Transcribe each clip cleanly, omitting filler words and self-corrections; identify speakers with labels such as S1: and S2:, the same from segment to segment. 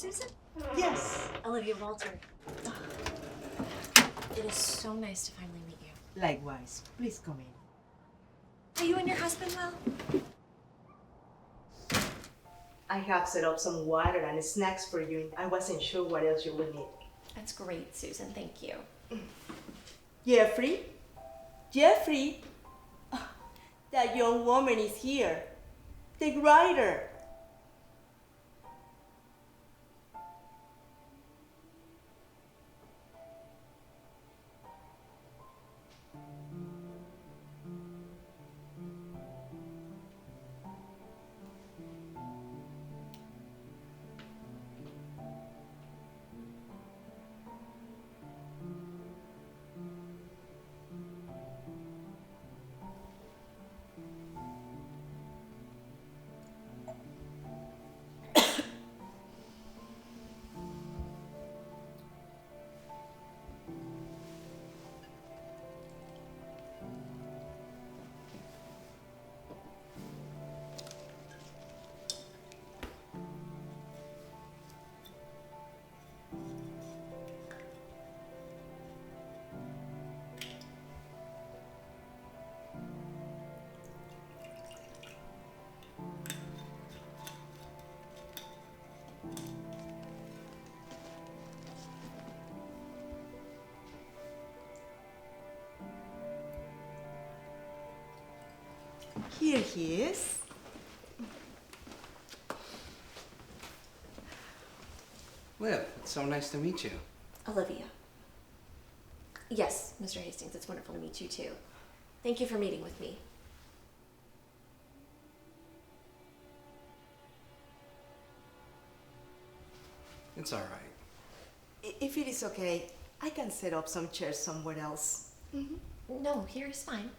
S1: Susan?
S2: Yes.
S1: Olivia Walter. Oh, it is so nice to finally meet you.
S2: Likewise. Please come in.
S1: Are you and your husband well?
S2: I have set up some water and snacks for you. I wasn't sure what else you would need.
S1: That's great, Susan. Thank you.
S2: Jeffery? Jeffery? Oh, that young woman is here. The writer. Here he is.
S3: Liv, it's so nice to meet you.
S1: Olivia. Yes, Mr. Hastings, it's wonderful to meet you too. Thank you for meeting with me.
S3: It's all right.
S2: If it is okay, I can set up some chairs somewhere else. Mm-hmm.
S1: No, here is fine.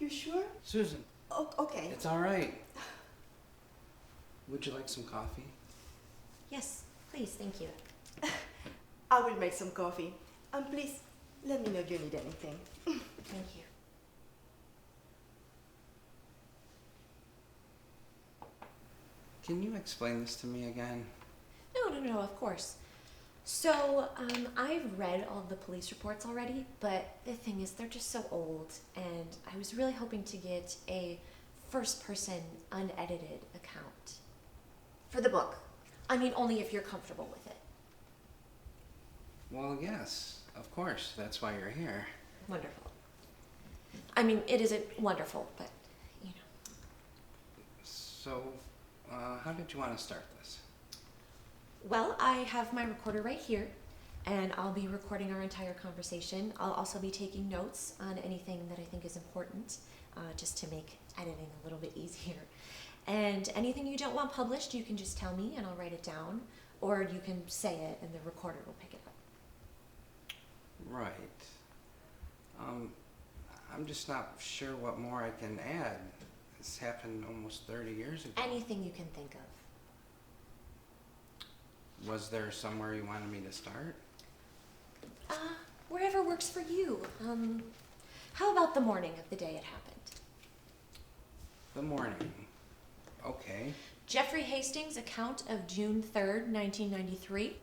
S2: You sure?
S3: Susan,
S2: Oh, okay.
S3: it's all right. Would you like some coffee?
S1: Yes, please, thank you.
S2: I will make some coffee. And please, let me know if you need anything.
S1: Thank you.
S3: Can you explain this to me again?
S1: No, of course. So, I've read all the police reports already, but the thing is, they're just so old, and I was really hoping to get a first-person, unedited account for the book. I mean, only if you're comfortable with it.
S3: Well, yes, of course. That's why you're here.
S1: Wonderful. I mean, it isn't wonderful, but, you know.
S3: So, how did you want to start this?
S1: Well, I have my recorder right here, and I'll be recording our entire conversation. I'll also be taking notes on anything that I think is important, just to make editing a little bit easier. And anything you don't want published, you can just tell me and I'll write it down, or you can say it and the recorder will pick it up.
S3: Right. I'm just not sure what more I can add. This happened almost 30 years ago.
S1: Anything you can think of.
S3: Was there somewhere you wanted me to start?
S1: Wherever works for you. How about the morning of the day it happened?
S3: The morning. Okay.
S1: Jeffery Hastings' account of June 3rd, 1993.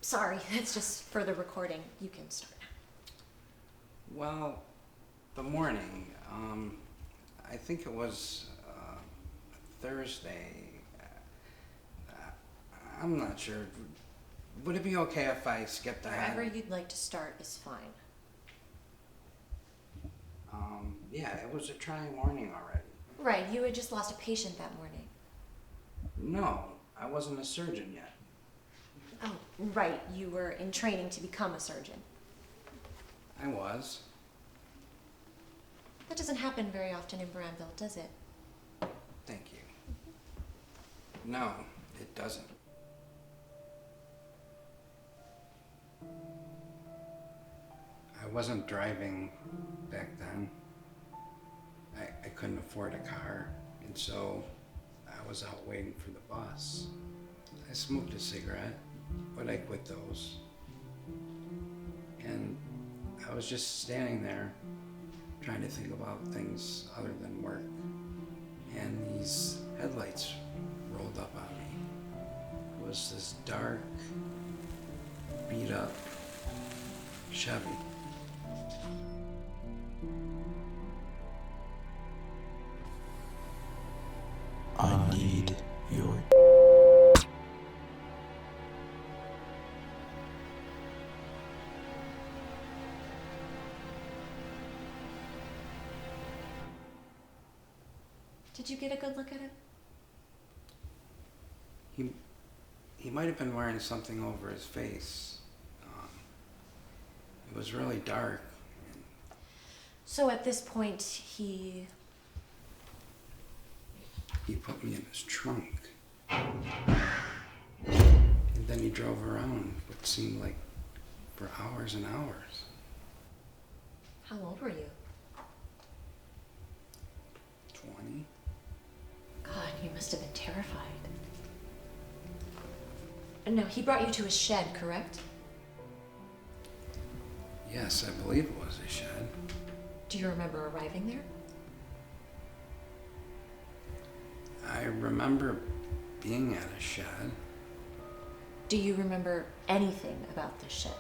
S1: Sorry, that's just for the recording. You can start now.
S3: Well, the morning. I think it was Thursday. I'm not sure. Would it be okay if I skipped ahead?
S1: Wherever you'd like to start is fine.
S3: Yeah, it was a trying morning already.
S1: Right, you had just lost a patient that morning.
S3: No, I wasn't a surgeon yet.
S1: Oh, right, you were in training to become a surgeon.
S3: I was.
S1: That doesn't happen very often in Bramville, does it?
S3: Thank you. No, it doesn't. I wasn't driving back then. I couldn't afford a car, and so I was out waiting for the bus. I smoked a cigarette, but I quit those. And I was just standing there trying to think about things other than work. And these headlights rolled up on me. dark, beat up Chevy.
S4: I need your...
S1: Did you get a good look at him?
S3: He might have been wearing something over his face. It was really dark.
S1: So at this point, he
S3: put me in his trunk. And then he drove around what seemed like for hours and hours.
S1: How old were you?
S3: 20?
S1: God, you must have been terrified. No, he brought you to a shed, correct?
S3: Yes, I believe it was a shed.
S1: Do you remember arriving there?
S3: I remember being at a shed.
S1: Do you remember anything about this shed?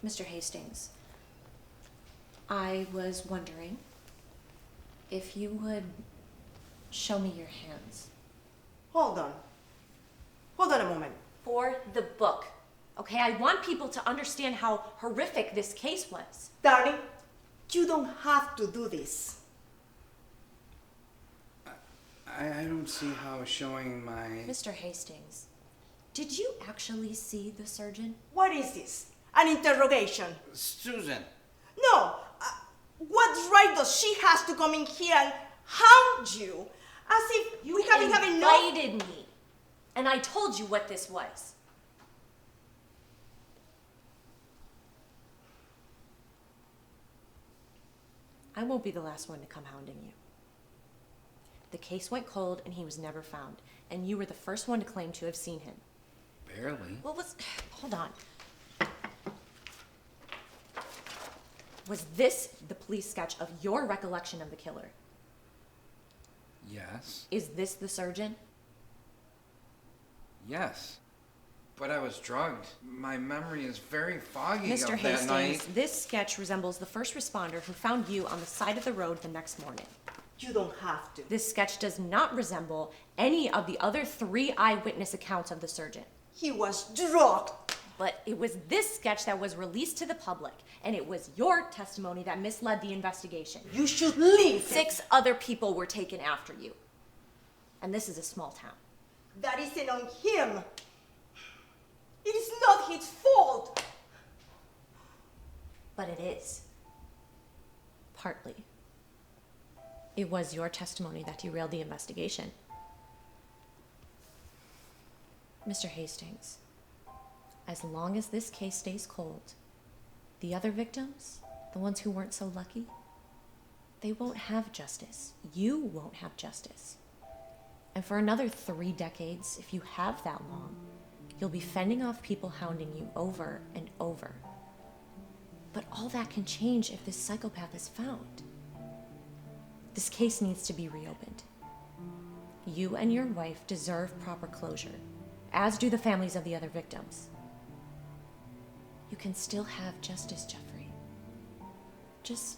S1: Mr. Hastings, I was wondering if you would show me your hands.
S2: Hold on. Hold on a moment.
S1: For the book, okay? I want people to understand how horrific this case was.
S2: Darling, you don't have to do this.
S3: I don't see how showing my...
S1: Mr. Hastings, did you actually see the surgeon?
S2: What is this? An interrogation?
S3: Susan!
S2: No! What right does she has to come in here and hound you? As if we haven't have enough...
S1: You invited me, and I told you what this was. I won't be the last one to come hounding you. The case went cold and he was never found, and you were the first one to claim to have seen him.
S3: Barely.
S1: Hold on. Was this the police sketch of your recollection of the killer?
S3: Yes.
S1: Is this the surgeon?
S3: Yes. But I was drugged. My memory is very foggy
S1: Mr.
S3: of
S1: Hastings,
S3: that night.
S1: this sketch resembles the first responder who found you on the side of the road the next morning.
S2: You don't have to.
S1: This sketch does not resemble any of the other 3 eyewitness accounts of the surgeon.
S2: He was drugged.
S1: But it was this sketch that was released to the public, and it was your testimony that misled the investigation.
S2: You should leave.
S1: 6 other people were taken after you. And this is a small town.
S2: That isn't on him. It is not his fault.
S1: But it is. Partly. It was your testimony that derailed the investigation. Mr. Hastings, as long as this case stays cold, the other victims, the ones who weren't so lucky, they won't have justice. You won't have justice. And for another 3 decades, if you have that long, you'll be fending off people hounding you over and over. But all that can change if this psychopath is found. This case needs to be reopened. You and your wife deserve proper closure, as do the families of the other victims. You can still have justice, Jeffery. Just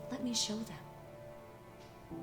S1: let me show them.